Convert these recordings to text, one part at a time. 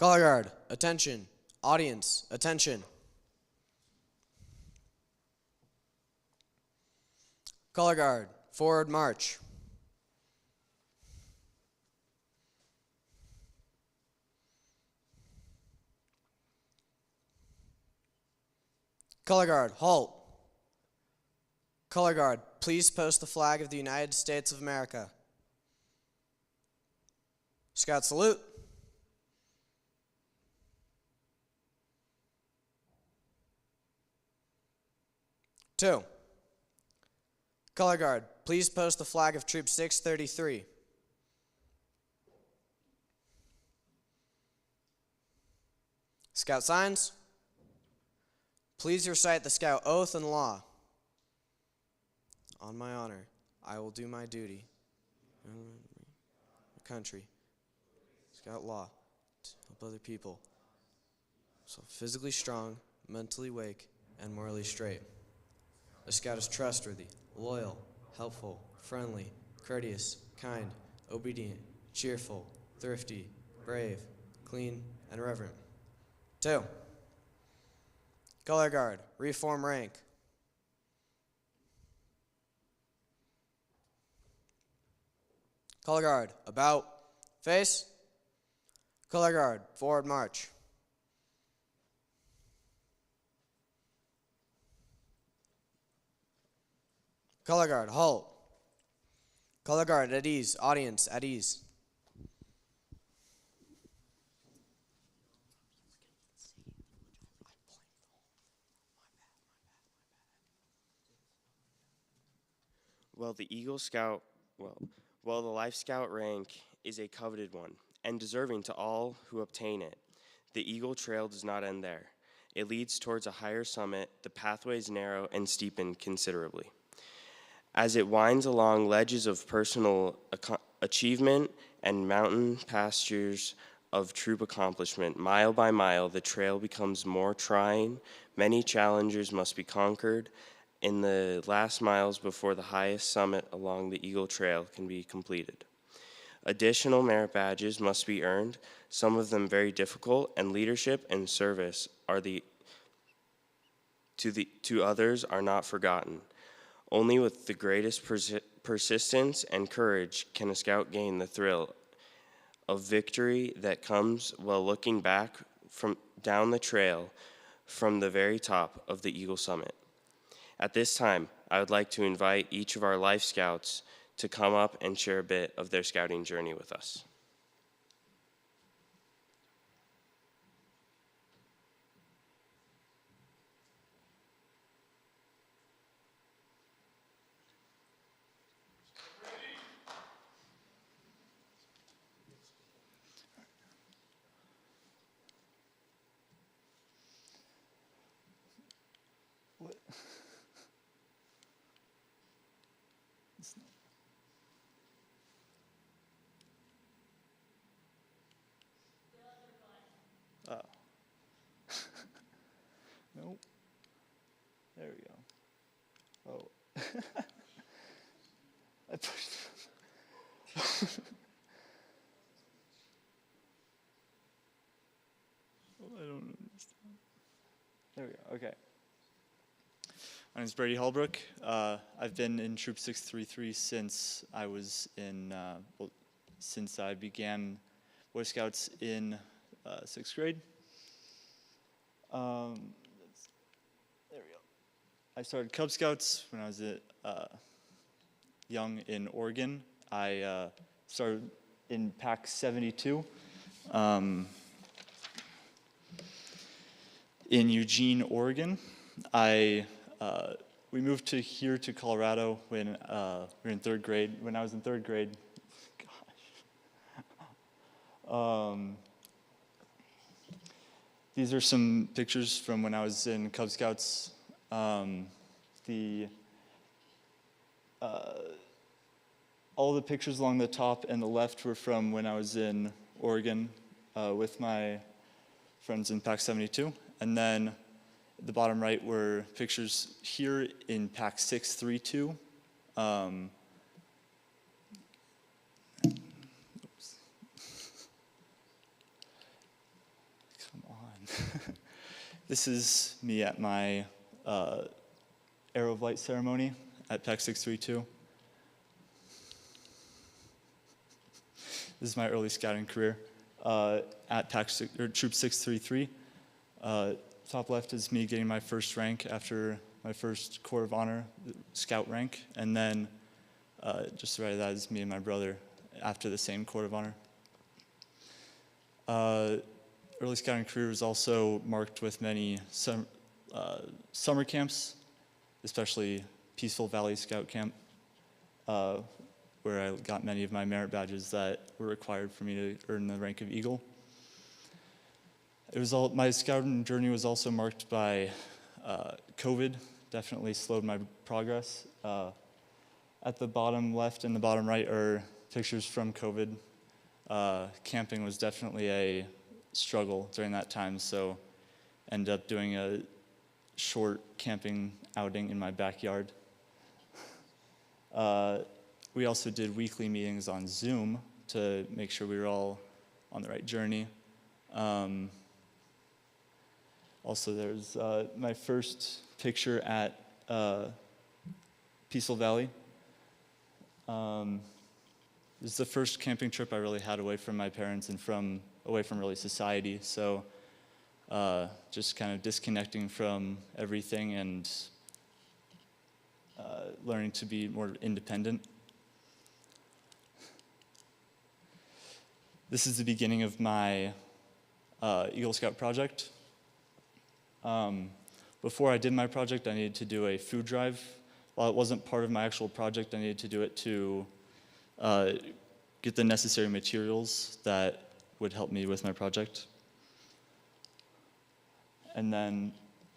Color guard, attention. Audience, attention. Color guard, forward march. Color guard, halt. Color guard, please post the flag of the United States of America. Scout salute. Two. Color guard, please post the flag of Troop 633. Scout signs. Please recite the Scout oath and law. On my honor, I will do my duty. Country. Scout law. To help other people. So physically strong, mentally awake, and morally straight. A Scout is trustworthy, loyal, helpful, friendly, courteous, kind, obedient, cheerful, thrifty, brave, clean, and reverent. 2. Color guard, reform rank. Color guard, about, face. Color guard, forward march. Color guard, halt. Color guard, at ease. Audience, at ease. Well, the Life Scout rank is a coveted one and deserving to all who obtain it. The Eagle Trail does not end there. It leads towards a higher summit. The pathway is narrow and steepened considerably. As it winds along ledges of personal achievement and mountain pastures of troop accomplishment, mile by mile, the trail becomes more trying. Many challenges must be conquered in the last miles before the highest summit along the Eagle Trail can be completed. Additional merit badges must be earned, some of them very difficult, and leadership and service to others are not forgotten. Only with the greatest persistence and courage can a Scout gain the thrill of victory that comes while looking back down the trail from the very top of the Eagle Summit. At this time, I would like to invite each of our Life Scouts to come up and share a bit of their scouting journey with us. What? Oh. Nope. There we go. Oh. I pushed. I don't understand. There we go. Okay. My name is Brady Hallbrook. I've been in Troop 633 since I was in, since I began Boy Scouts in 6th grade. There we go. I started Cub Scouts when I was young in Oregon. I started in Pack 72 in Eugene, Oregon. We moved here to Colorado when we were in 3rd grade. When I was in 3rd grade, gosh. These are some pictures from when I was in Cub Scouts. All the pictures along the top and the left were from when I was in Oregon with my friends in Pack 72. And then the bottom right were pictures here in Pack 632. This is me at my Arrow of Light ceremony at PAC 632. This is my early scouting career at Troop 633. Top left is me getting my first rank after my first Corps of Honor scout rank, and then just right of that is me and my brother after the same Corps of Honor. Early scouting career was also marked with many summer camps, especially Peaceful Valley Scout Camp, where I got many of my merit badges that were required for me to earn the rank of Eagle. My scouting journey was also marked by COVID, definitely slowed my progress. At the bottom left and the bottom right are pictures from COVID. Camping was definitely a struggle during that time, so ended up doing a short camping outing in my backyard. We also did weekly meetings on Zoom to make sure we were all on the right journey. Also, there's my first picture at Peaceful Valley. This is the first camping trip I really had away from my parents and away from really society. So just kind of disconnecting from everything and learning to be more independent. This is the beginning of my Eagle Scout project. Before I did my project, I needed to do a food drive. While it wasn't part of my actual project, I needed to do it to get the necessary materials that would help me with my project. And then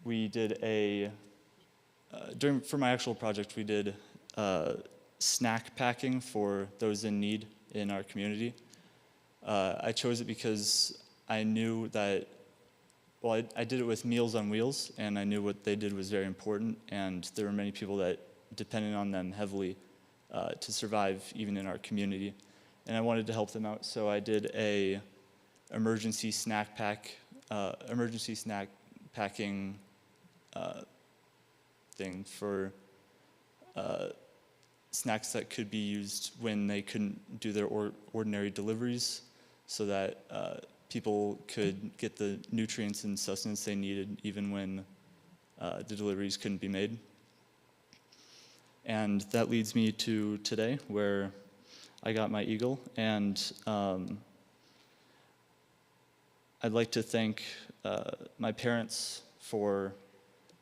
we did for my actual project, we did snack packing for those in need in our community. I chose it because I knew that, well, I did it with Meals on Wheels, and I knew what they did was very important, and there were many people that depended on them heavily to survive even in our community. And I wanted to help them out, so I did a emergency snack packing thing for snacks that could be used when they couldn't do their ordinary deliveries, so that people could get the nutrients and sustenance they needed even when the deliveries couldn't be made. And that leads me to today, where I got my Eagle, and I'd like to thank my parents for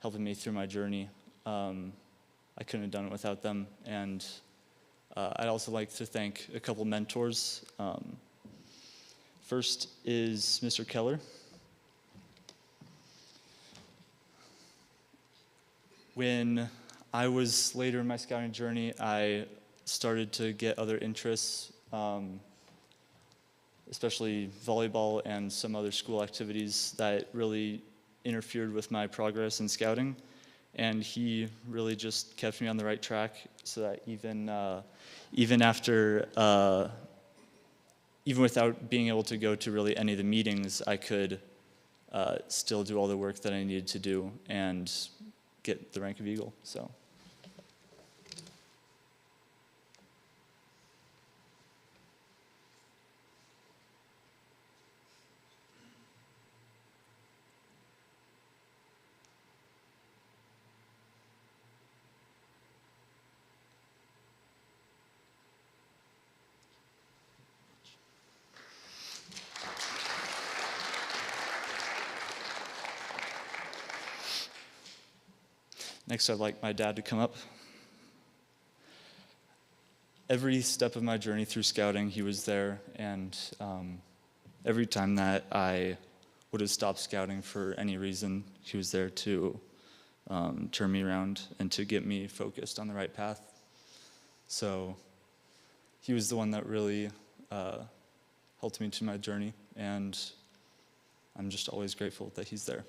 helping me through my journey. I couldn't have done it without them, and I'd also like to thank a couple mentors. First is Mr. Keller. When I was later in my scouting journey, I started to get other interests, especially volleyball and some other school activities that really interfered with my progress in scouting. And he really just kept me on the right track, so that even without being able to go to really any of the meetings, I could still do all the work that I needed to do and get the rank of Eagle. So. Next, I'd like my dad to come up. Every step of my journey through scouting, he was there, and every time that I would have stopped scouting for any reason, he was there to turn me around and to get me focused on the right path. So he was the one that really helped me to my journey, and I'm just always grateful that he's there.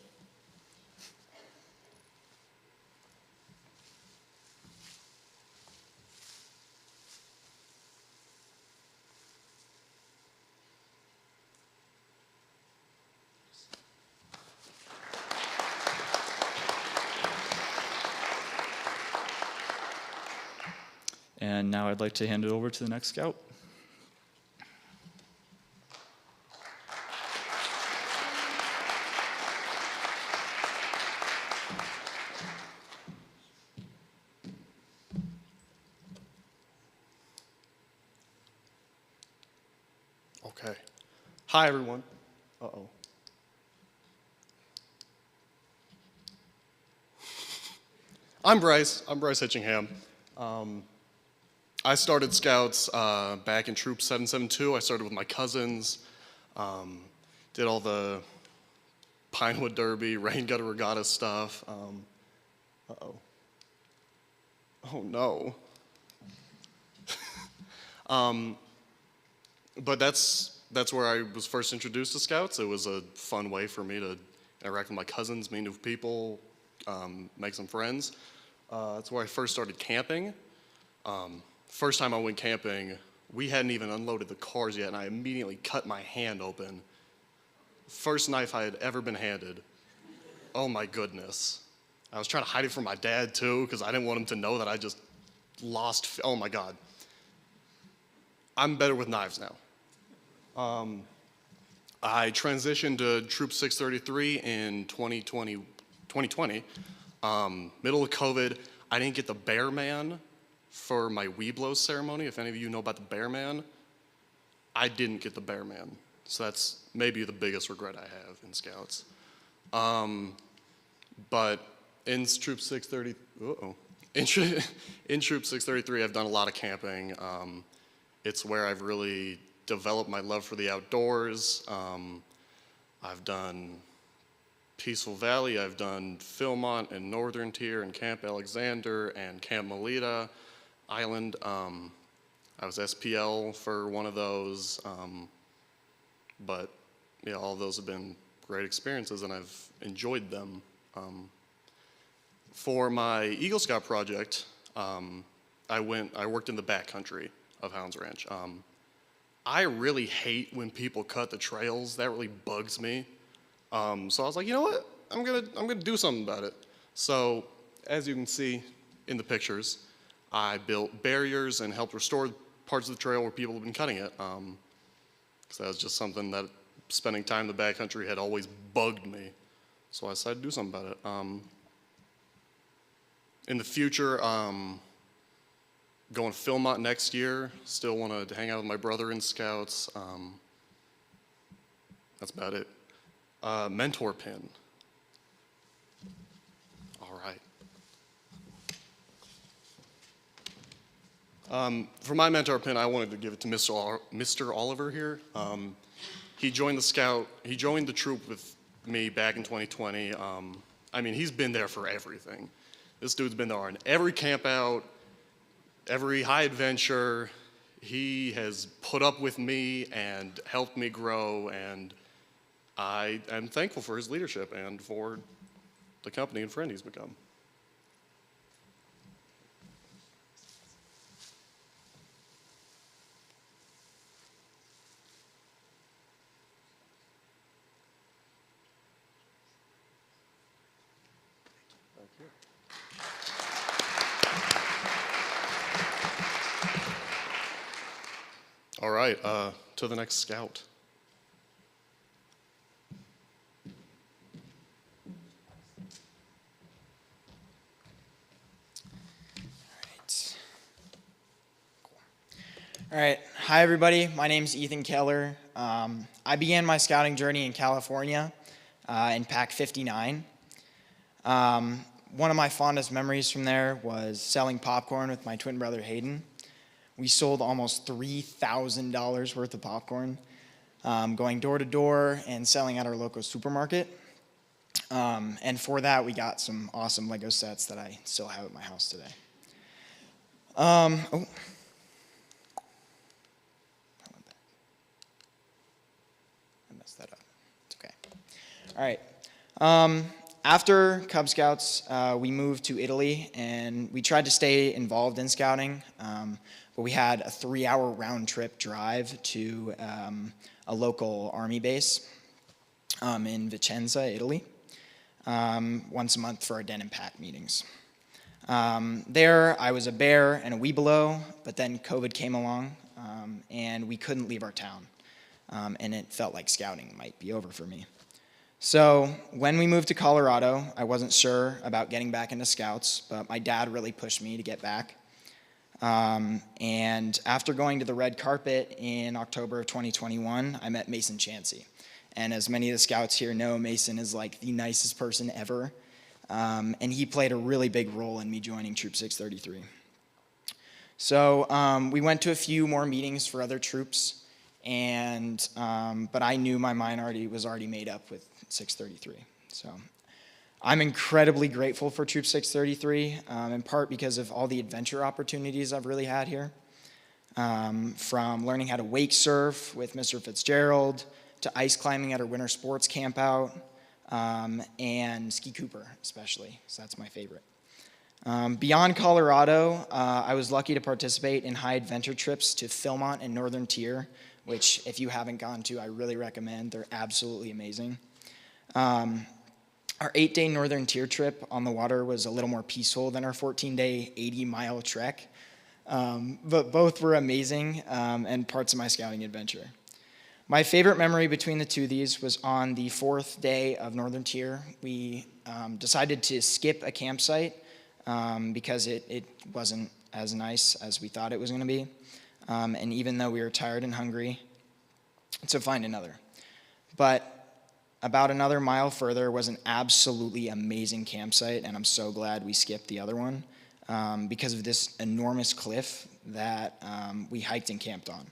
And now I'd like to hand it over to the next scout. Okay. Hi, everyone. Uh-oh. I'm Bryce. I'm Bryce Hitchingham. I started Scouts back in Troop 772. I started with my cousins. Did all the Pinewood Derby, Rain Gutter Regatta stuff. Uh-oh. Oh, no. But that's where I was first introduced to Scouts. It was a fun way for me to interact with my cousins, meet new people, make some friends. That's where I first started camping. First time I went camping, we hadn't even unloaded the cars yet, and I immediately cut my hand open. First knife I had ever been handed. Oh my goodness. I was trying to hide it from my dad too, because I didn't want him to know that I just lost, oh my God. I'm better with knives now. I transitioned to Troop 633 in 2020. Middle of COVID, I didn't get the Bear Man for my Weeblos ceremony. If any of you know about the Bear Man, I didn't get the Bear Man. So that's maybe the biggest regret I have in Scouts. But in Troop 630, in Troop 633, I've done a lot of camping. It's where I've really developed my love for the outdoors. I've done Peaceful Valley, I've done Philmont and Northern Tier and Camp Alexander and Camp Melita Island. I was SPL for one of those, but yeah, all of those have been great experiences and I've enjoyed them. For my Eagle Scout project, I worked in the backcountry of Highlands Ranch. I really hate when people cut the trails. That really bugs me. So I was like, you know what? I'm gonna do something about it. So as you can see in the pictures, I built barriers and helped restore parts of the trail where people have been cutting it. Because that was just something that spending time in the backcountry had always bugged me. So I decided to do something about it. In the future, going to Philmont next year. Still want to hang out with my brother in Scouts. That's about it. Mentor pin. All right. For my mentor pin, I wanted to give it to Mr. Oliver here. He joined the troop with me back in 2020. I mean, he's been there for everything. This dude's been there on every camp out, every high adventure. He has put up with me and helped me grow, and I am thankful for his leadership and for the company and friend he's become. All right, to the next scout. All right. Hi, everybody. My name's Ethan Keller. I began my scouting journey in California in Pack 59. One of my fondest memories from there was selling popcorn with my twin brother Hayden. We sold almost $3,000 worth of popcorn, going door to door and selling at our local supermarket. And for that, we got some awesome Lego sets that I still have at my house today. That up. It's okay. All right. After Cub Scouts, we moved to Italy, and we tried to stay involved in scouting, but we had a 3-hour round-trip drive to a local army base in Vicenza, Italy, once a month for our Den and Pack meetings. There, I was a bear and a weebelo, but then COVID came along, and we couldn't leave our town, and it felt like scouting might be over for me. So when we moved to Colorado, I wasn't sure about getting back into scouts, but my dad really pushed me to get back. And after going to the red carpet in October of 2021, I met Mason Chansey. And as many of the scouts here know, Mason is like the nicest person ever. And he played a really big role in me joining Troop 633. So we went to a few more meetings for other troops, but I knew my mind was already made up with 633. So I'm incredibly grateful for Troop 633, in part because of all the adventure opportunities I've really had here. From learning how to wake surf with Mr. Fitzgerald, to ice climbing at our winter sports camp out, and Ski Cooper especially, so that's my favorite. Beyond Colorado, I was lucky to participate in high adventure trips to Philmont and Northern Tier, which if you haven't gone to, I really recommend. They're absolutely amazing. Our 8-day Northern Tier trip on the water was a little more peaceful than our 14-day 80-mile trek, but both were amazing and parts of my scouting adventure. My favorite memory between the two of these was on the 4th day of Northern Tier. We decided to skip a campsite because it wasn't as nice as we thought it was going to be, and even though we were tired and hungry, to find another. But about another mile further was an absolutely amazing campsite, and I'm so glad we skipped the other one because of this enormous cliff that we hiked and camped on.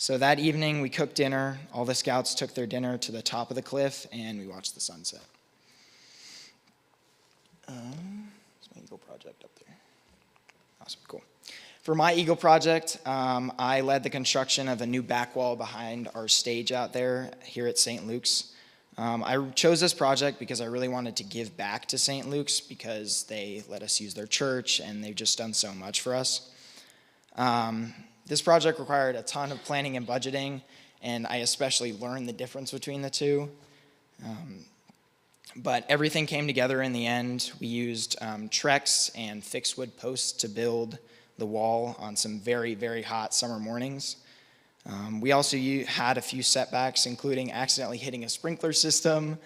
So that evening, we cooked dinner. All the scouts took their dinner to the top of the cliff, and we watched the sunset. There's my Eagle project up there. Awesome, cool. For my Eagle project, I led the construction of a new back wall behind our stage out there here at St. Luke's. I chose this project because I really wanted to give back to St. Luke's because they let us use their church, and they've just done so much for us. This project required a ton of planning and budgeting, and I especially learned the difference between the two. But everything came together in the end. We used Trex and fixed wood posts to build the wall on some very, very hot summer mornings. We also had a few setbacks, including accidentally hitting a sprinkler system,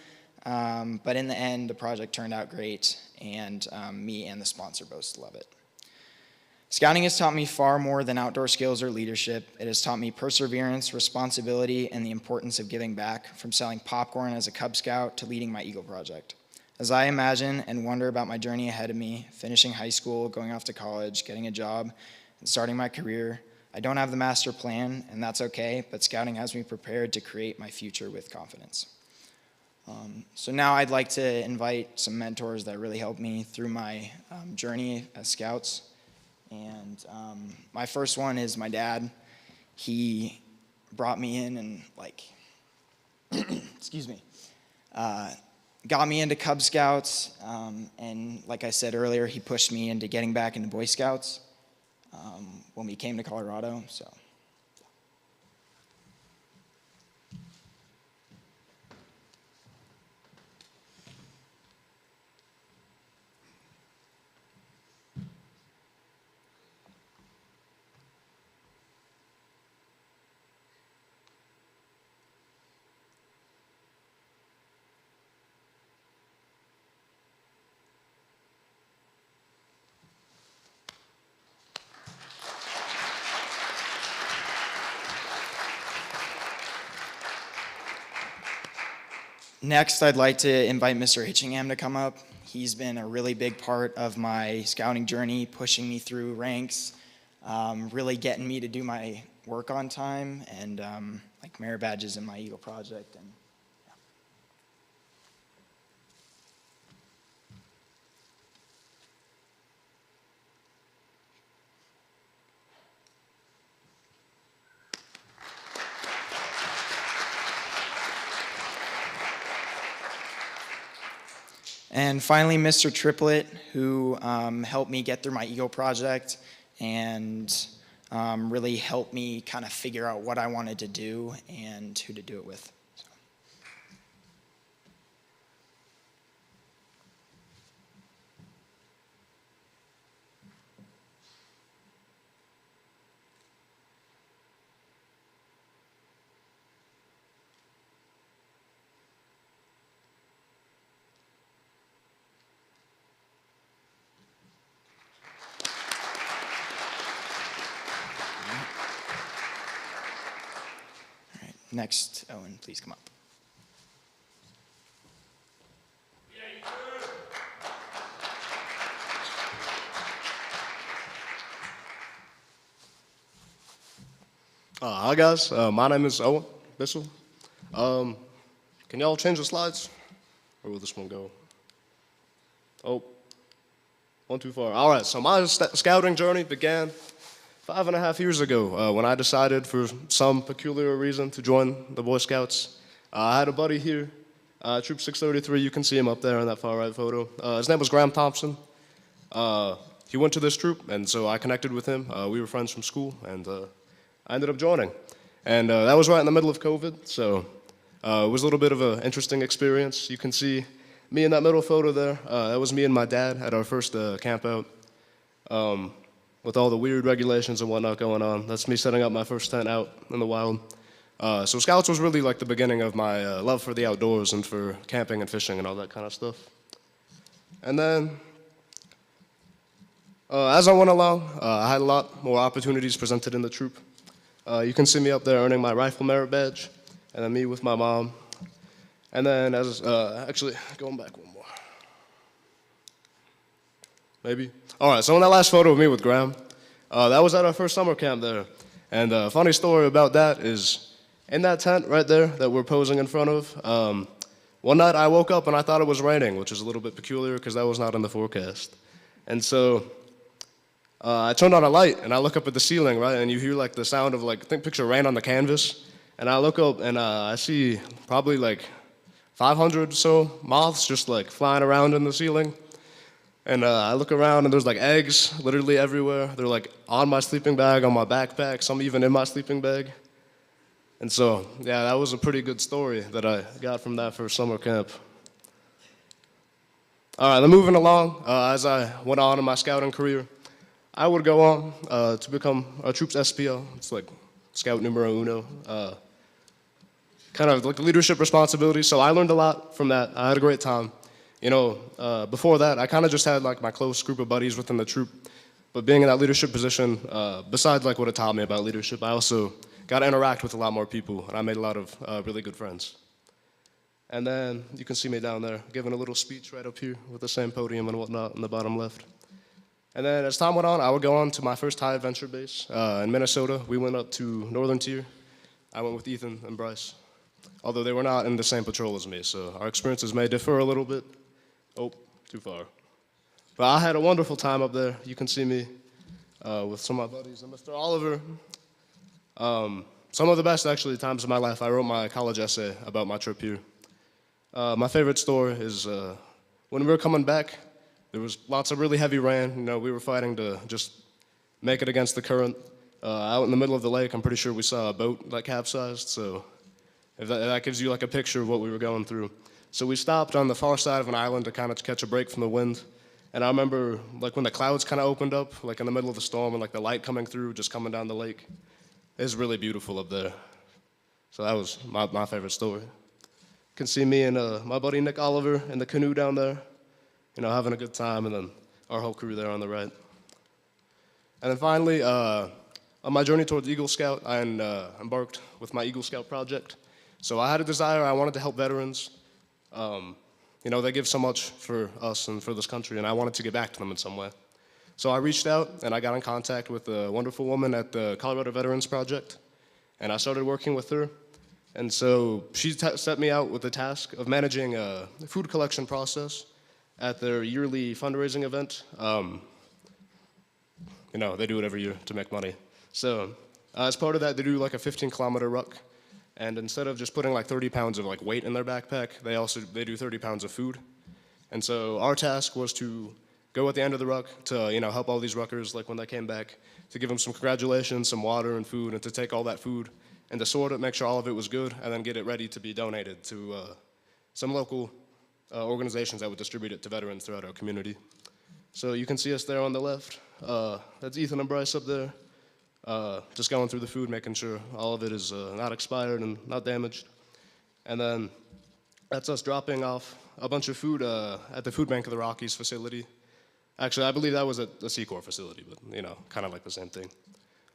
but in the end, the project turned out great, and me and the sponsor both love it. Scouting has taught me far more than outdoor skills or leadership. It has taught me perseverance, responsibility, and the importance of giving back, from selling popcorn as a Cub Scout to leading my Eagle project. As I imagine and wonder about my journey ahead of me, finishing high school, going off to college, getting a job, and starting my career, I don't have the master plan, and that's okay, but scouting has me prepared to create my future with confidence. So now I'd like to invite some mentors that really helped me through my journey as scouts. And my first one is my dad. He brought me in and excuse me, got me into Cub Scouts. And like I said earlier, he pushed me into getting back into Boy Scouts when we came to Colorado. So. Next, I'd like to invite Mr. Hitchingham to come up. He's been a really big part of my scouting journey, pushing me through ranks, really getting me to do my work on time, and like merit badges in my Eagle project. And And finally, Mr. Triplett, who helped me get through my Eagle project and really helped me kind of figure out what I wanted to do and who to do it with. So. Next, Owen, please come up. Hi guys, my name is Owen Bissell. Can y'all change the slides? Or will this one go? Oh, one too far. All right, so my scouting journey began 5.5 years ago when I decided for some peculiar reason to join the Boy Scouts. I had a buddy here, Troop 633, you can see him up there in that far right photo. His name was Graham Thompson. He went to this troop, and so I connected with him. We were friends from school, and I ended up joining. And that was right in the middle of COVID, so it was a little bit of an interesting experience. You can see me in that middle photo there. That was me and my dad at our first camp out with all the weird regulations and whatnot going on. That's me setting up my first tent out in the wild. So Scouts was really like the beginning of my love for the outdoors and for camping and fishing and all that kind of stuff. And then as I went along, I had a lot more opportunities presented in the troop. You can see me up there earning my rifle merit badge, and then me with my mom. And then actually, going back one more. Maybe? All right, so in that last photo of me with Graham, that was at our first summer camp there. And a funny story about that is, in that tent right there that we're posing in front of, one night I woke up and I thought it was raining, which is a little bit peculiar because that was not in the forecast. And so I turned on a light and I look up at the ceiling, right, and you hear like the sound of like, picture rain on the canvas. And I look up and I see probably like 500 or so moths just like flying around in the ceiling. And I look around and there's like eggs literally everywhere. They're like on my sleeping bag, on my backpack, some even in my sleeping bag. And so, yeah, that was a pretty good story that I got from that first summer camp. All right, then moving along, as I went on in my scouting career, I would go on to become a troop's SPO. It's like scout numero uno. Kind of like leadership responsibilities. So I learned a lot from that. I had a great time. You know, before that, I kind of just had like my close group of buddies within the troop. But being in that leadership position, besides like what it taught me about leadership, I also got to interact with a lot more people, and I made a lot of really good friends. And then you can see me down there giving a little speech right up here with the same podium and whatnot in the bottom left. And then as time went on, I would go on to my first high adventure base in Minnesota. We went up to Northern Tier. I went with Ethan and Bryce, although they were not in the same patrol as me, so our experiences may differ a little bit. Oh, too far. But I had a wonderful time up there. You can see me with some of my buddies and Mr. Oliver. Some of the best, actually, times of my life. I wrote my college essay about my trip here. My favorite story is when we were coming back, there was lots of really heavy rain. You know, we were fighting to just make it against the current. Out in the middle of the lake, I'm pretty sure we saw a boat that capsized, so if that gives you like a picture of what we were going through. So we stopped on the far side of an island to kind of catch a break from the wind. And I remember like when the clouds kind of opened up, like in the middle of the storm, and like the light coming through, just coming down the lake. It was really beautiful up there. So that was my favorite story. You can see me and my buddy Nick Oliver in the canoe down there, you know, having a good time, and then our whole crew there on the right. And then finally, on my journey towards Eagle Scout, I embarked with my Eagle Scout project. So I had a desire, I wanted to help veterans. You know, they give so much for us and for this country, and I wanted to get back to them in some way. So I reached out, and I got in contact with a wonderful woman at the Colorado Veterans Project, and I started working with her. And so she set me out with the task of managing a food collection process at their yearly fundraising event. You know, they do it every year to make money. So as part of that, they do like a 15-kilometer ruck. And instead of just putting like 30 pounds of like weight in their backpack, they do 30 pounds of food. And so our task was to go at the end of the ruck to, you know, help all these ruckers like when they came back, to give them some congratulations, some water and food, and to take all that food and to sort it, make sure all of it was good, and then get it ready to be donated to some local organizations that would distribute it to veterans throughout our community. So you can see us there on the left. That's Ethan and Bryce up there. Just going through the food, making sure all of it is not expired and not damaged. And then that's us dropping off a bunch of food at the Food Bank of the Rockies facility. Actually, I believe that was at the Sea Corps facility, but, you know, kind of like the same thing.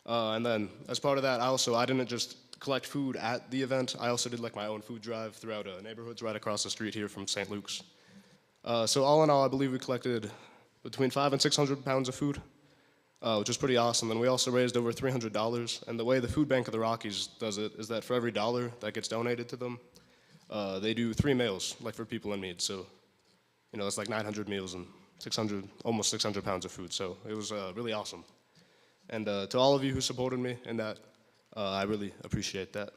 And then as part of that, I didn't just collect food at the event. I also did like my own food drive throughout neighborhoods right across the street here from St. Luke's. So all in all, I believe we collected between 500 and 600 pounds of food, which is pretty awesome. And we also raised over $300. And the way the Food Bank of the Rockies does it is that for every dollar that gets donated to them, they do 3 meals, like for people in need. So, you know, it's like 900 meals and almost 600 pounds of food. So it was really awesome. And to all of you who supported me in that, I really appreciate that.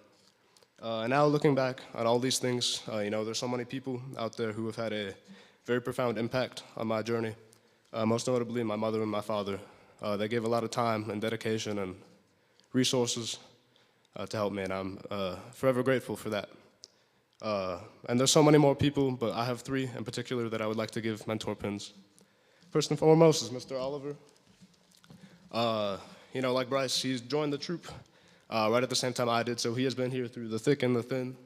And now looking back on all these things, you know, there's so many people out there who have had a very profound impact on my journey. Most notably, my mother and my father. They gave a lot of time and dedication and resources to help me, and I'm forever grateful for that. And there's so many more people, but I have 3 in particular that I would like to give mentor pins. First and foremost is Mr. Oliver. You know, like Bryce, he's joined the troop right at the same time I did, so he has been here through the thick and the thin,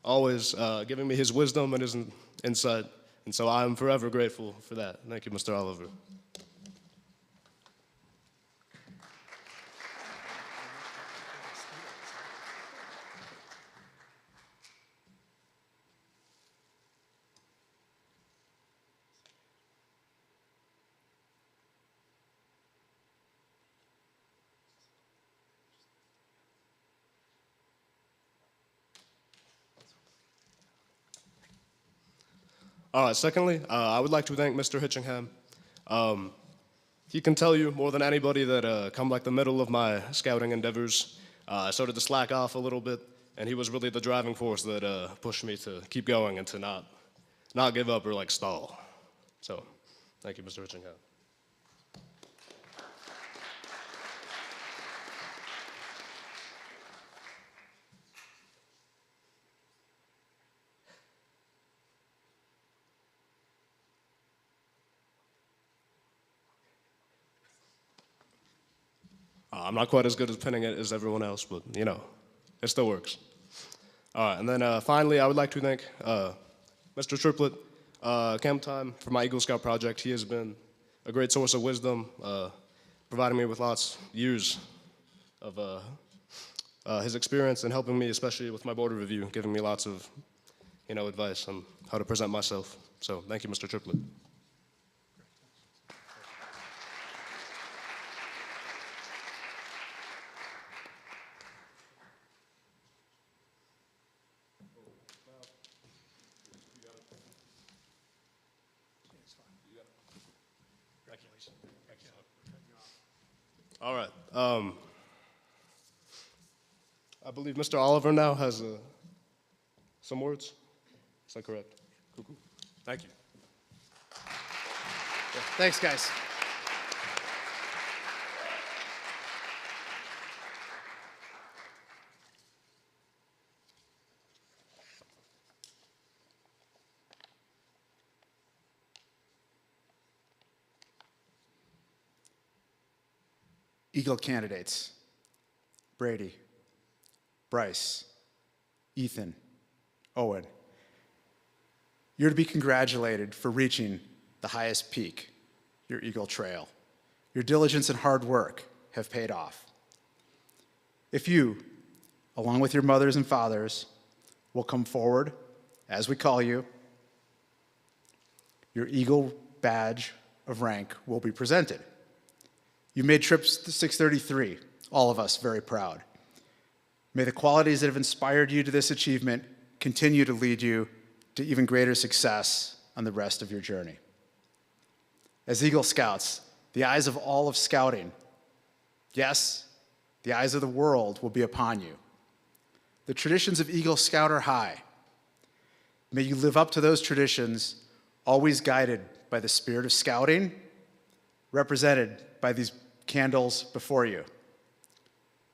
always giving me his wisdom and his insight, and so I'm forever grateful for that. Thank you, Mr. Oliver. All right, secondly, I would like to thank Mr. Hitchingham. He can tell you more than anybody that come like the middle of my scouting endeavors, I started to slack off a little bit, and he was really the driving force that pushed me to keep going and to not give up or like stall. So, thank you, Mr. Hitchingham. I'm not quite as good at pinning it as everyone else, but you know, it still works. All right, and then finally, I would like to thank Mr. Triplett, Camp Time, for my Eagle Scout project. He has been a great source of wisdom, providing me with years of his experience and helping me, especially with my border review, giving me lots of, you know, advice on how to present myself. So thank you, Mr. Triplett. All right. I believe Mr. Oliver now has some words. Is that correct? Cool, cool. Thank you. Thanks, guys. Eagle candidates: Brady, Bryce, Ethan, Owen. You're to be congratulated for reaching the highest peak, your Eagle Trail. Your diligence and hard work have paid off. If you, along with your mothers and fathers, will come forward, as we call you, your Eagle badge of rank will be presented. You made trips to 633, all of us very proud. May the qualities that have inspired you to this achievement continue to lead you to even greater success on the rest of your journey. As Eagle Scouts, the eyes of all of Scouting, yes, the eyes of the world will be upon you. The traditions of Eagle Scout are high. May you live up to those traditions, always guided by the spirit of scouting, represented by these candles before you.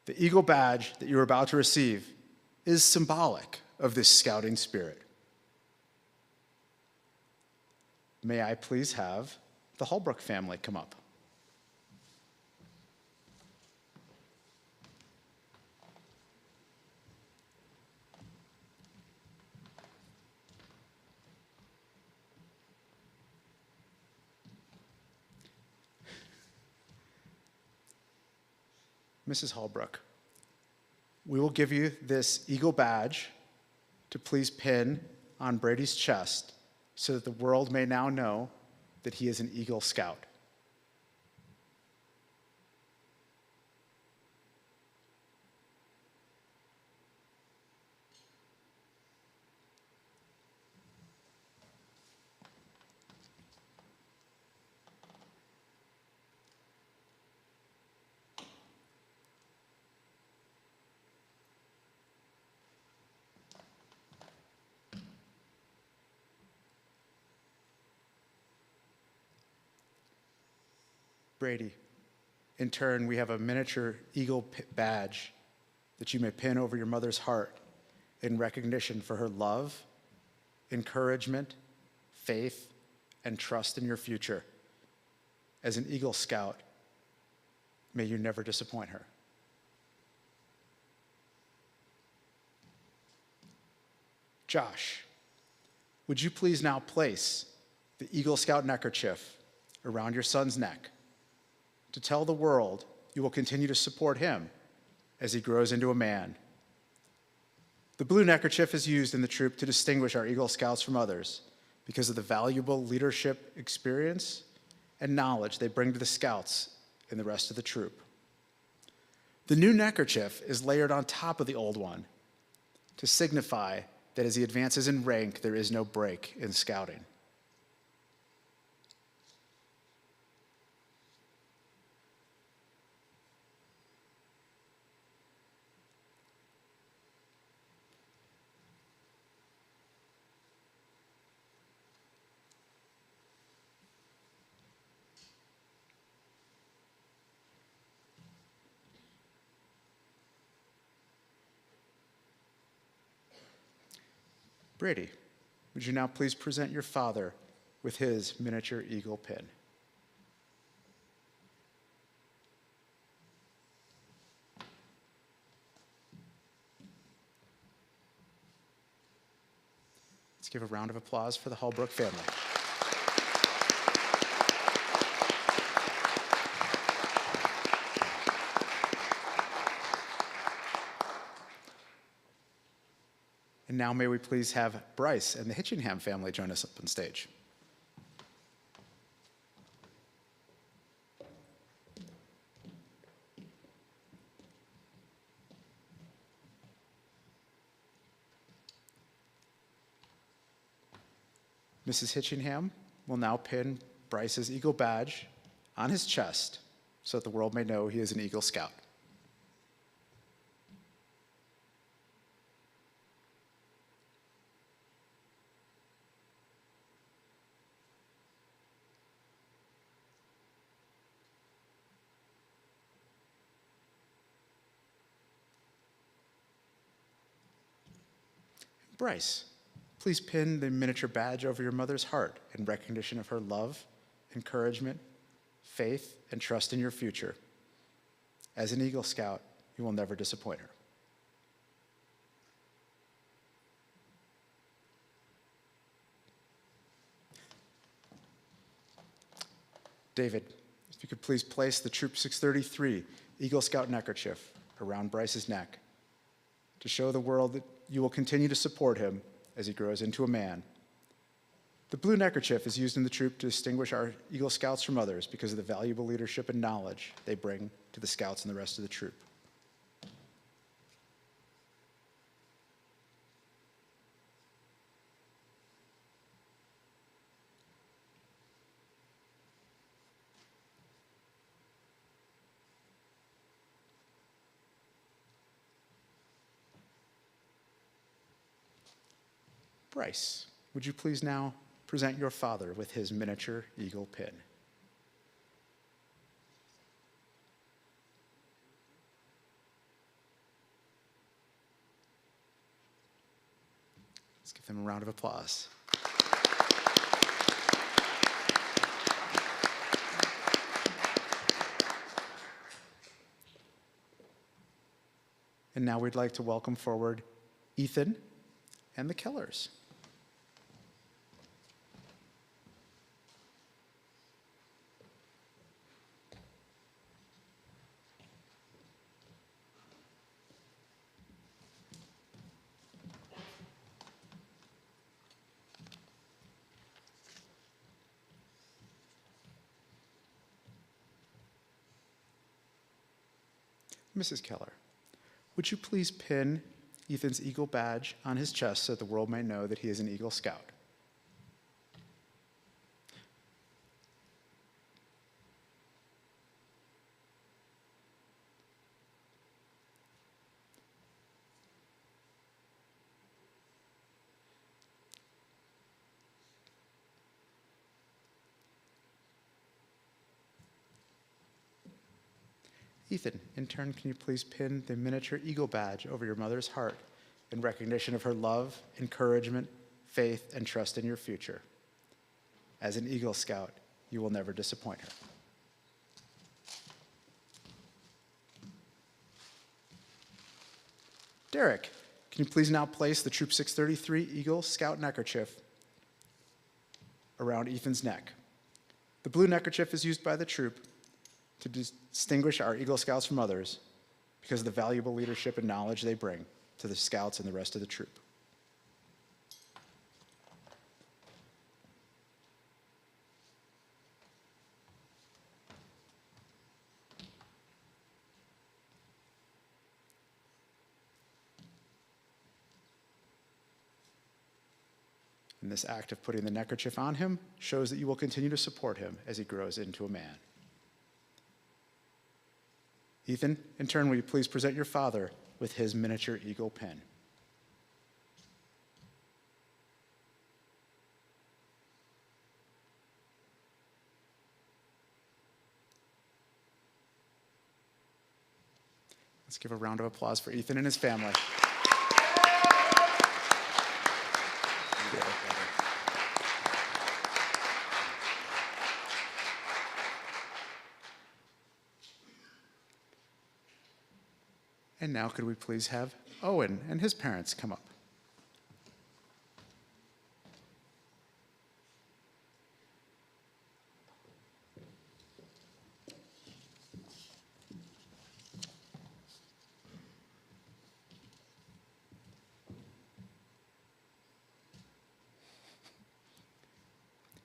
The Eagle badge that you're about to receive is symbolic of this scouting spirit. May I please have the Holbrook family come up. Mrs. Holbrook, we will give you this Eagle badge to please pin on Brady's chest so that the world may now know that he is an Eagle Scout. Brady, in turn, we have a miniature eagle badge that you may pin over your mother's heart in recognition for her love, encouragement, faith, and trust in your future. As an Eagle Scout, may you never disappoint her. Josh, would you please now place the Eagle Scout neckerchief around your son's neck to tell the world you will continue to support him as he grows into a man. The blue neckerchief is used in the troop to distinguish our Eagle Scouts from others because of the valuable leadership experience and knowledge they bring to the Scouts and the rest of the troop. The new neckerchief is layered on top of the old one to signify that as he advances in rank, there is no break in Scouting. Brady, would you now please present your father with his miniature eagle pin? Let's give a round of applause for the Holbrook family. And now may we please have Bryce and the Hitchingham family join us up on stage. Mrs. Hitchingham will now pin Bryce's Eagle badge on his chest so that the world may know he is an Eagle Scout. Bryce, please pin the miniature badge over your mother's heart in recognition of her love, encouragement, faith, and trust in your future. As an Eagle Scout, you will never disappoint her. David, if you could please place the Troop 633 Eagle Scout neckerchief around Bryce's neck to show the world that you will continue to support him as he grows into a man. The blue neckerchief is used in the troop to distinguish our Eagle Scouts from others because of the valuable leadership and knowledge they bring to the Scouts and the rest of the troop. Bryce, would you please now present your father with his miniature eagle pin? Let's give them a round of applause. And now we'd like to welcome forward Ethan and the Kellers. Mrs. Keller, would you please pin Ethan's Eagle badge on his chest so that the world may know that he is an Eagle Scout? Ethan, in turn, can you please pin the miniature eagle badge over your mother's heart in recognition of her love, encouragement, faith, and trust in your future? As an Eagle Scout, you will never disappoint her. Derek, can you please now place the Troop 633 Eagle Scout neckerchief around Ethan's neck? The blue neckerchief is used by the troop to distinguish our Eagle Scouts from others because of the valuable leadership and knowledge they bring to the Scouts and the rest of the troop. And this act of putting the neckerchief on him shows that you will continue to support him as he grows into a man. Ethan, in turn, will you please present your father with his miniature eagle pin? Let's give a round of applause for Ethan and his family. And now could we please have Owen and his parents come up?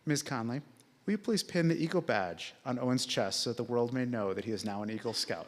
Ms. Conley, will you please pin the Eagle badge on Owen's chest so that the world may know that he is now an Eagle Scout?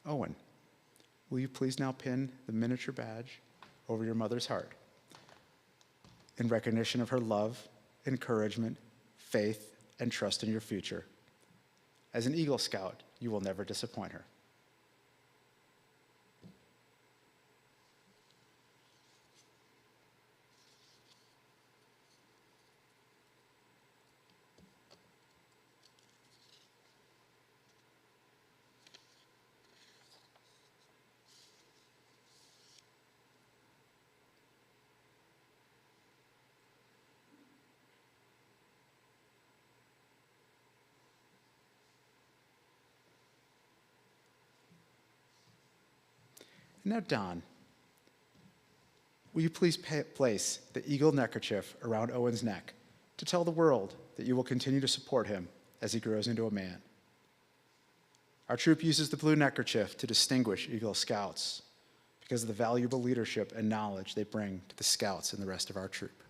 Owen, will you please now pin the miniature badge over your mother's heart in recognition of her love, encouragement, faith, and trust in your future? As an Eagle Scout, you will never disappoint her. Now, Don, will you please place the eagle neckerchief around Owen's neck to tell the world that you will continue to support him as he grows into a man? Our troop uses the blue neckerchief to distinguish Eagle Scouts because of the valuable leadership and knowledge they bring to the Scouts and the rest of our troop.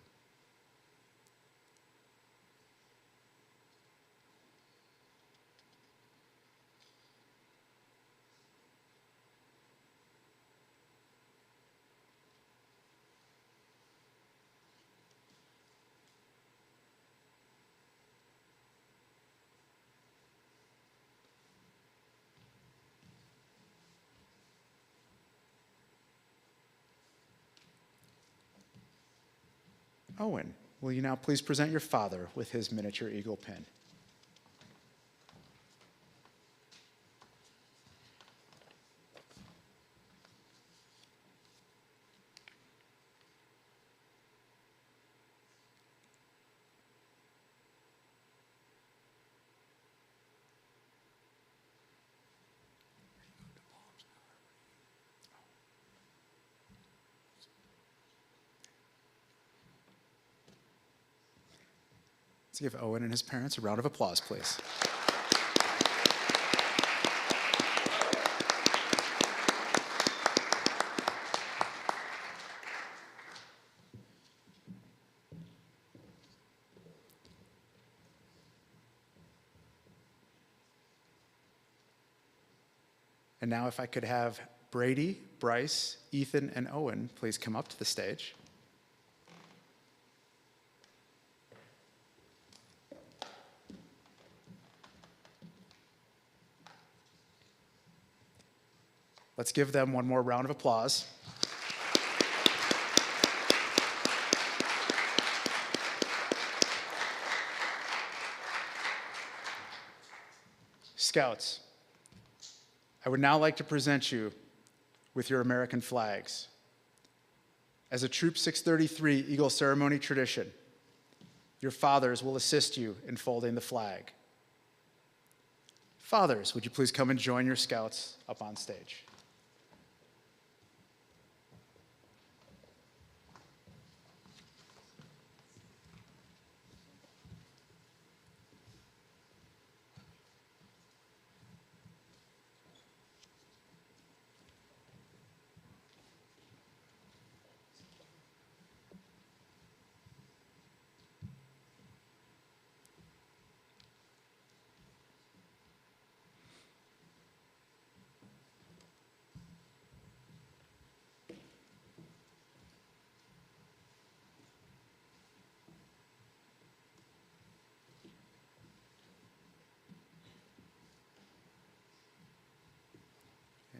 Owen, will you now please present your father with his miniature eagle pin? Let's give Owen and his parents a round of applause, please. And now if I could have Brady, Bryce, Ethan, and Owen please come up to the stage. Let's give them one more round of applause. Scouts, I would now like to present you with your American flags. As a Troop 633 Eagle ceremony tradition, your fathers will assist you in folding the flag. Fathers, would you please come and join your scouts up on stage?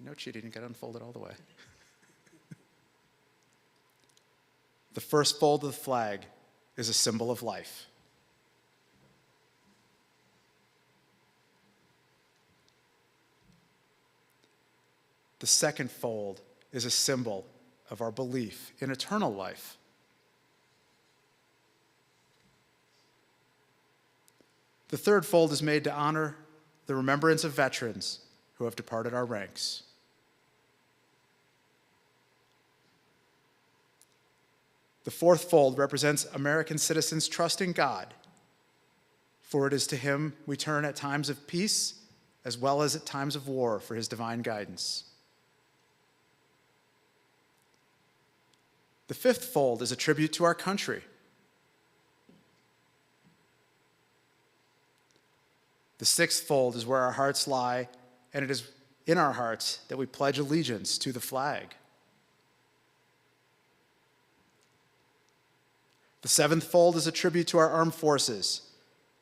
No cheating, you got to unfold it all the way. The first fold of the flag is a symbol of life. The second fold is a symbol of our belief in eternal life. The third fold is made to honor the remembrance of veterans who have departed our ranks. The fourth fold represents American citizens' trust in God, for it is to him we turn at times of peace as well as at times of war for his divine guidance. The fifth fold is a tribute to our country. The sixth fold is where our hearts lie, and it is in our hearts that we pledge allegiance to the flag. The seventh fold is a tribute to our armed forces,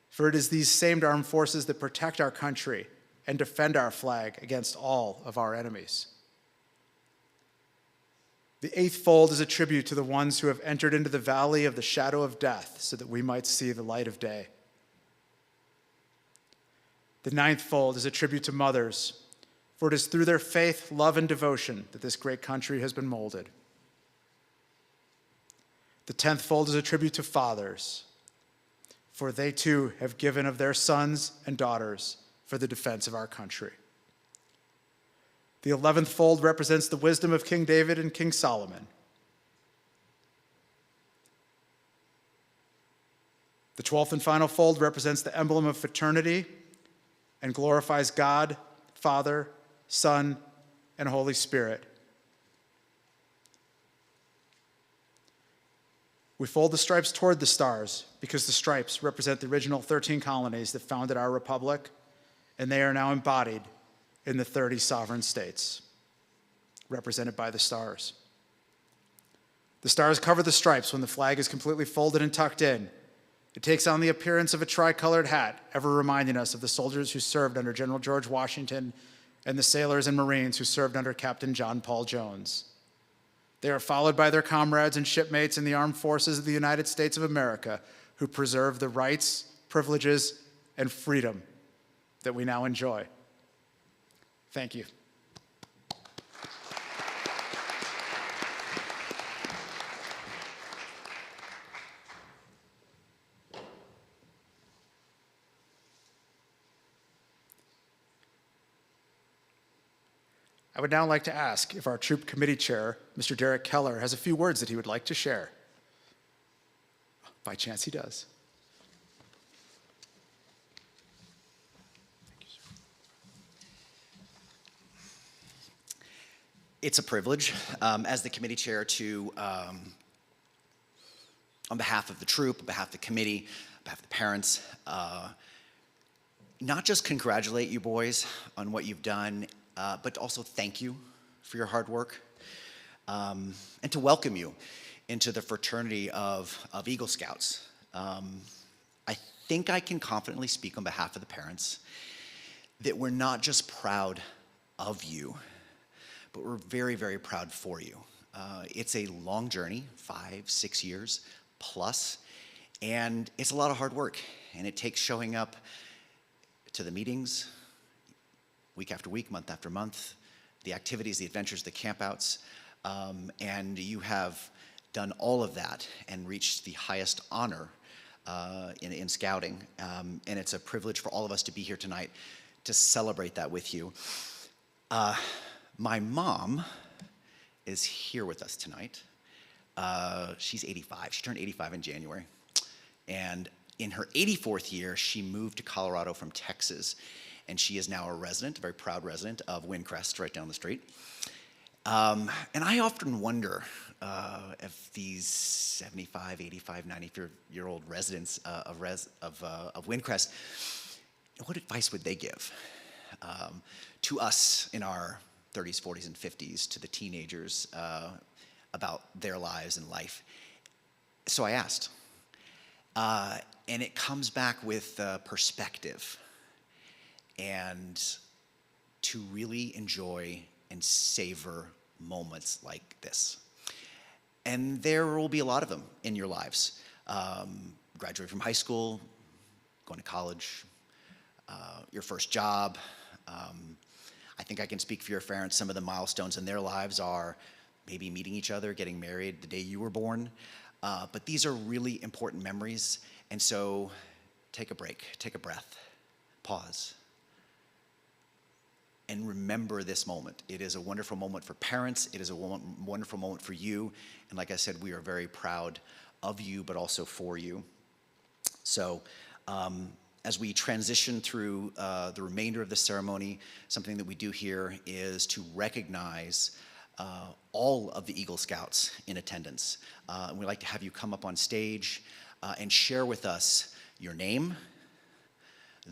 for it is these same armed forces that protect our country and defend our flag against all of our enemies. The eighth fold is a tribute to the ones who have entered into the valley of the shadow of death so that we might see the light of day. The ninth fold is a tribute to mothers, for it is through their faith, love, and devotion that this great country has been molded. The 10th fold is a tribute to fathers, for they too have given of their sons and daughters for the defense of our country. The 11th fold represents the wisdom of King David and King Solomon. The 12th and final fold represents the emblem of fraternity and glorifies God, Father, Son, and Holy Spirit. We fold the stripes toward the stars because the stripes represent the original 13 colonies that founded our republic, and they are now embodied in the 30 sovereign states, represented by the stars. The stars cover the stripes when the flag is completely folded and tucked in. It takes on the appearance of a tricolored hat, ever reminding us of the soldiers who served under General George Washington and the sailors and Marines who served under Captain John Paul Jones. They are followed by their comrades and shipmates in the armed forces of the United States of America, who preserve the rights, privileges, and freedom that we now enjoy. Thank you. I would now like to ask if our troop committee chair, Mr. Derek Keller, has a few words that he would like to share. By chance he does. It's a privilege as the committee chair to, on behalf of the troop, on behalf of the committee, on behalf of the parents, not just congratulate you boys on what you've done, but also thank you for your hard work, and to welcome you into the fraternity of Eagle Scouts. I think I can confidently speak on behalf of the parents that we're not just proud of you, but we're very, very proud for you. It's a long journey, 5, 6 years plus, and it's a lot of hard work, and it takes showing up to the meetings week after week, month after month, the activities, the adventures, the campouts, and you have done all of that and reached the highest honor in scouting, and it's a privilege for all of us to be here tonight to celebrate that with you. My mom is here with us tonight. She's 85. She turned 85 in January. And in her 84th year, she moved to Colorado from Texas. And she is now a resident, a very proud resident of Windcrest, right down the street. And I often wonder if these 75, 85, 90-year-old residents of Windcrest, what advice would they give to us in our 30s, 40s, and 50s, to the teenagers about their lives and life? So I asked. And it comes back with perspective and to really enjoy and savor moments like this. And there will be a lot of them in your lives. Graduating from high school, going to college, your first job. I think I can speak for your parents. Some of the milestones in their lives are maybe meeting each other, getting married the day you were born. But these are really important memories. And so take a break, take a breath, pause, and remember this moment. It is a wonderful moment for parents. It is a wonderful moment for you. And like I said, we are very proud of you, but also for you. So as we transition through the remainder of the ceremony, something that we do here is to recognize all of the Eagle Scouts in attendance. And we'd like to have you come up on stage and share with us your name,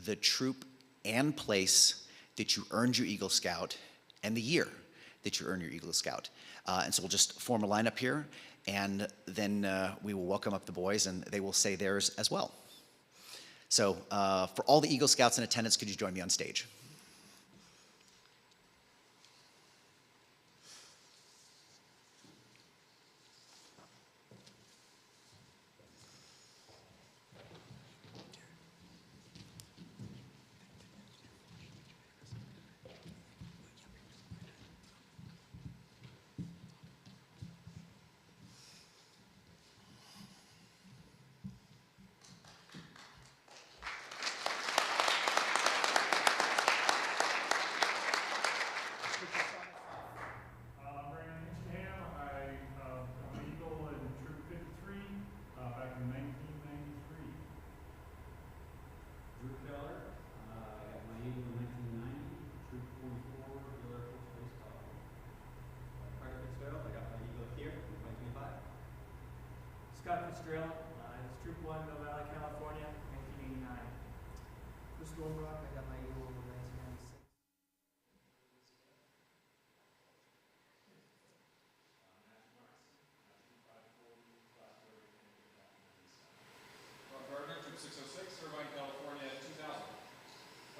the troop and place that you earned your Eagle Scout, and the year that you earned your Eagle Scout. And so we'll just form a lineup here, and then we will welcome up the boys, and they will say theirs as well. So for all the Eagle Scouts in attendance, could you join me on stage? Fitzgerald, it's Troop 1, Mill Valley, California, 1989. Chris Goldrock, I got my Eagle in 1996. Rob Gardner, Troop 606, Irvine, California, 2000.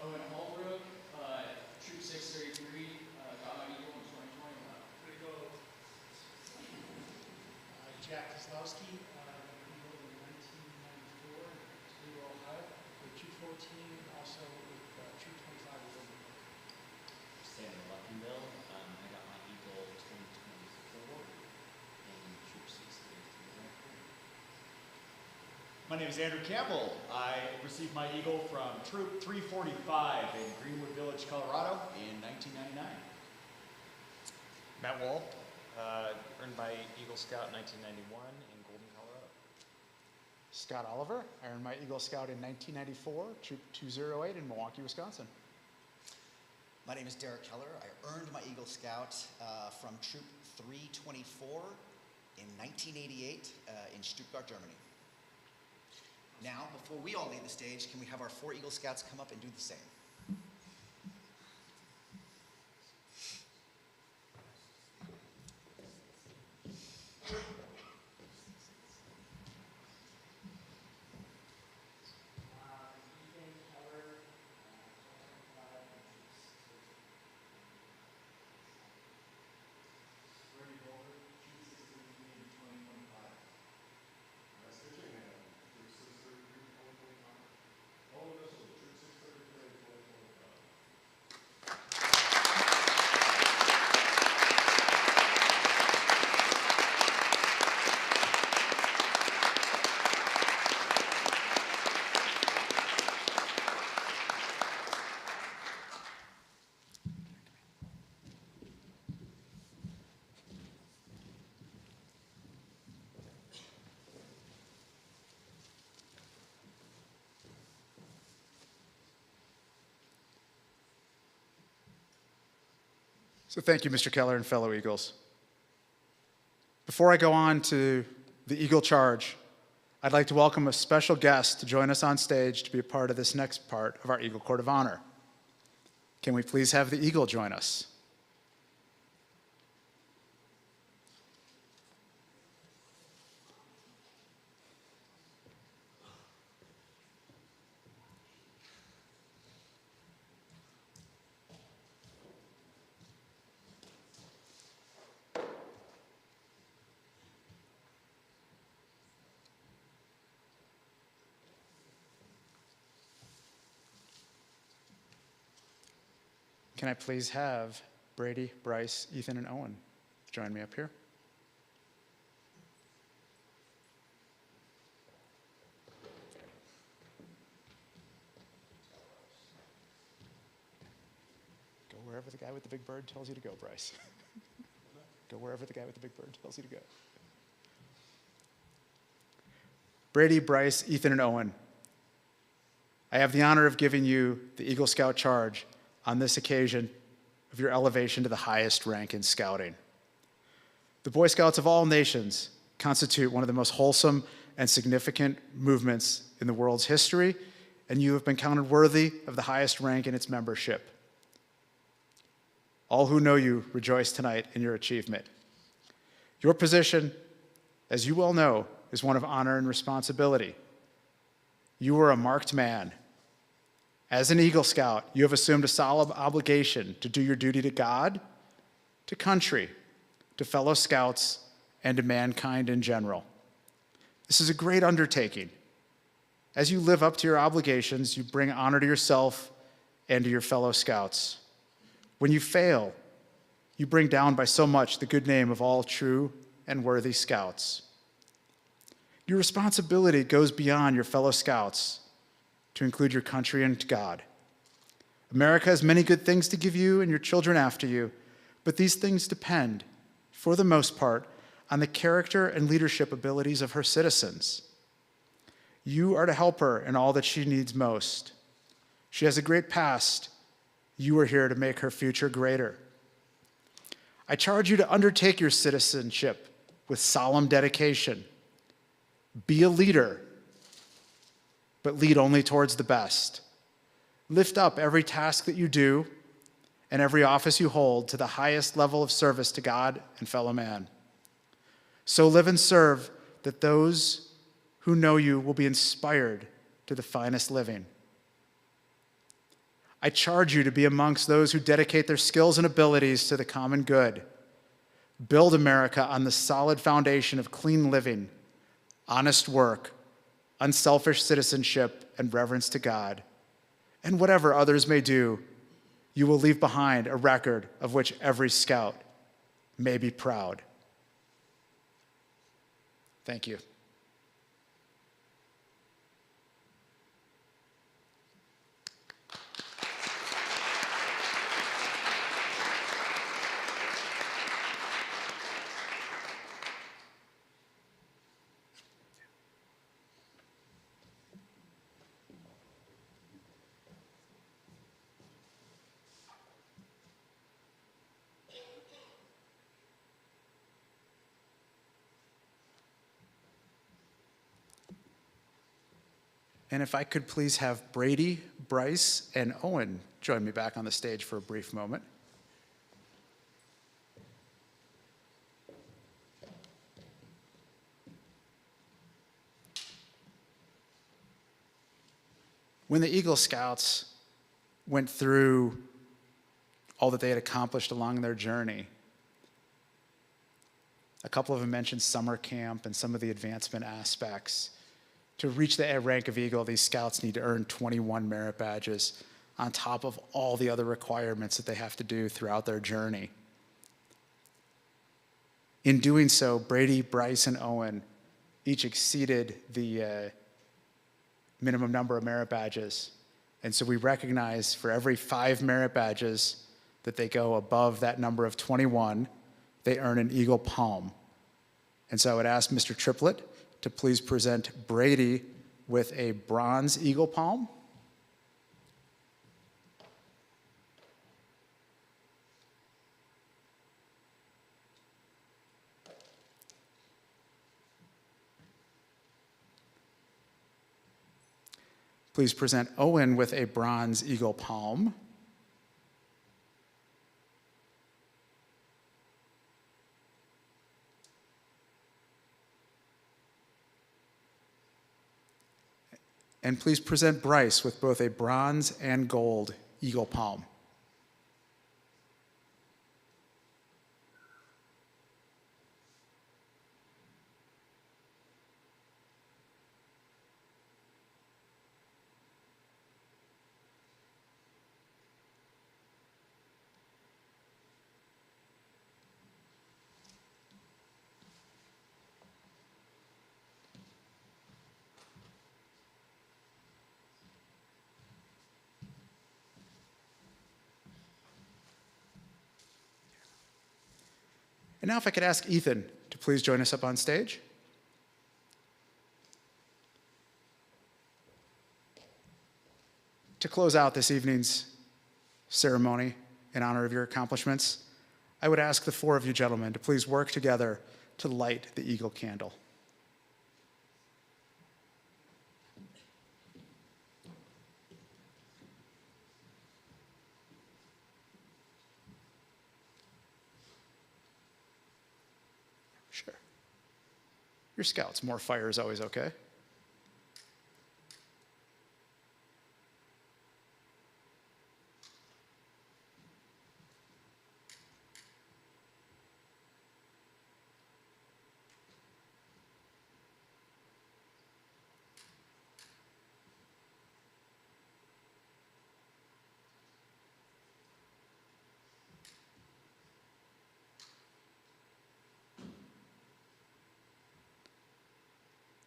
Owen Holbrook, Troop 633, got my Eagle in 2021. Good to go. Jack Kozlowski, Eagle in 1994, Toledo, Ohio, with Troop 14, also with Troop 25. Sam Luckenbill, I got my Eagle 2024 in Troop 633. My name is Andrew Campbell. I received my Eagle from Troop 345 in Greenwood Village, Colorado in 1999. Matt Wall, earned my Eagle Scout in 1991 in Golden, Colorado. Scott Oliver, I earned my Eagle Scout in 1994, Troop 208 in Milwaukee, Wisconsin. My name is Derek Keller. I earned my Eagle Scout from Troop 324 in 1988 in Stuttgart, Germany. Now, before we all leave the stage, can we have our 4 Eagle Scouts come up and do the same? So thank you, Mr. Keller and fellow Eagles. Before I go on to the Eagle Charge, I'd like to welcome a special guest to join us on stage to be a part of this next part of our Eagle Court of Honor. Can we please have the Eagle join us? Can I please have Brady, Bryce, Ethan, and Owen join me up here? Go wherever the guy with the big bird tells you to go, Bryce. Go wherever the guy with the big bird tells you to go. Brady, Bryce, Ethan, and Owen, I have the honor of giving you the Eagle Scout Charge on this occasion of your elevation to the highest rank in scouting. The Boy Scouts of all nations constitute one of the most wholesome and significant movements in the world's history, and you have been counted worthy of the highest rank in its membership. All who know you rejoice tonight in your achievement. Your position, as you well know, is one of honor and responsibility. You are a marked man. As an Eagle Scout, you have assumed a solemn obligation to do your duty to God, to country, to fellow Scouts, and to mankind in general. This is a great undertaking. As you live up to your obligations, you bring honor to yourself and to your fellow Scouts. When you fail, you bring down by so much the good name of all true and worthy Scouts. Your responsibility goes beyond your fellow Scouts to include your country and God. America has many good things to give you and your children after you, but these things depend, for the most part, on the character and leadership abilities of her citizens. You are to help her in all that she needs most. She has a great past. You are here to make her future greater. I charge you to undertake your citizenship with solemn dedication. Be a leader, but lead only towards the best. Lift up every task that you do and every office you hold to the highest level of service to God and fellow man. So live and serve that those who know you will be inspired to the finest living. I charge you to be amongst those who dedicate their skills and abilities to the common good. Build America on the solid foundation of clean living, honest work, unselfish citizenship, and reverence to God. And whatever others may do, you will leave behind a record of which every Scout may be proud. Thank you. And if I could please have Brady, Bryce, and Owen join me back on the stage for a brief moment. When the Eagle Scouts went through all that they had accomplished along their journey, a couple of them mentioned summer camp and some of the advancement aspects. To reach the rank of Eagle, these scouts need to earn 21 merit badges on top of all the other requirements that they have to do throughout their journey. In doing so, Brady, Bryce, and Owen each exceeded the minimum number of merit badges. And so we recognize for every 5 merit badges that they go above that number of 21, they earn an Eagle Palm. And so I would ask Mr. Triplett to please present Brady with a bronze Eagle Palm. Please present Owen with a bronze Eagle Palm. And please present Bryce with both a bronze and gold Eagle Palm. And now if I could ask Ethan to please join us up on stage. To close out this evening's ceremony in honor of your accomplishments, I would ask the 4 of you gentlemen to please work together to light the Eagle candle. Sure. Your scouts, more fire is always okay.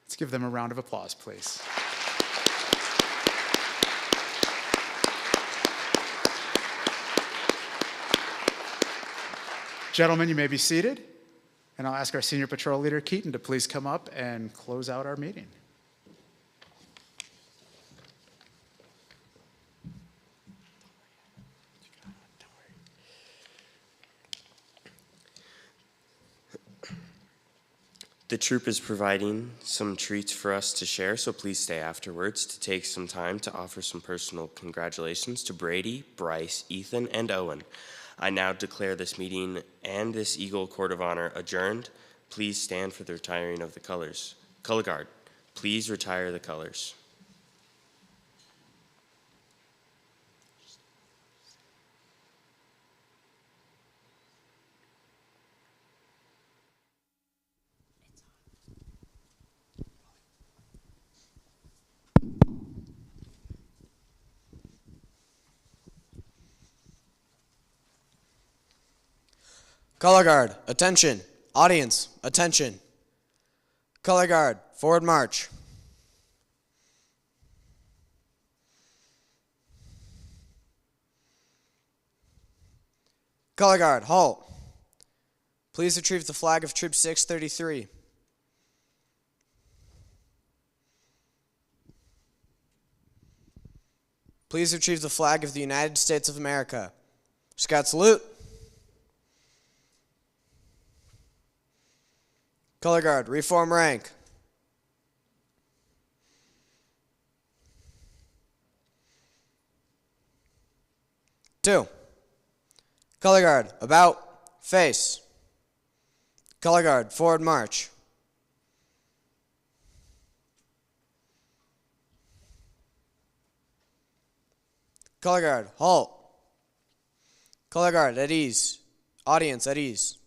Let's give them a round of applause, please. Gentlemen, you may be seated, and I'll ask our senior patrol leader, Keaton, to please come up and close out our meeting. The troop is providing some treats for us to share, so please stay afterwards to take some time to offer some personal congratulations to Brady, Bryce, Ethan, and Owen. I now declare this meeting and this Eagle Court of Honor adjourned. Please stand for the retiring of the colors. Color guard, please retire the colors. Color guard, attention. Audience, attention. Color guard, forward march. Color guard, halt. Please retrieve the flag of Troop 633. Please retrieve the flag of the United States of America. Scout salute. Color guard, reform rank. 2. Color guard, about, face. Color guard, forward march. Color guard, halt. Color guard, at ease. Audience, at ease.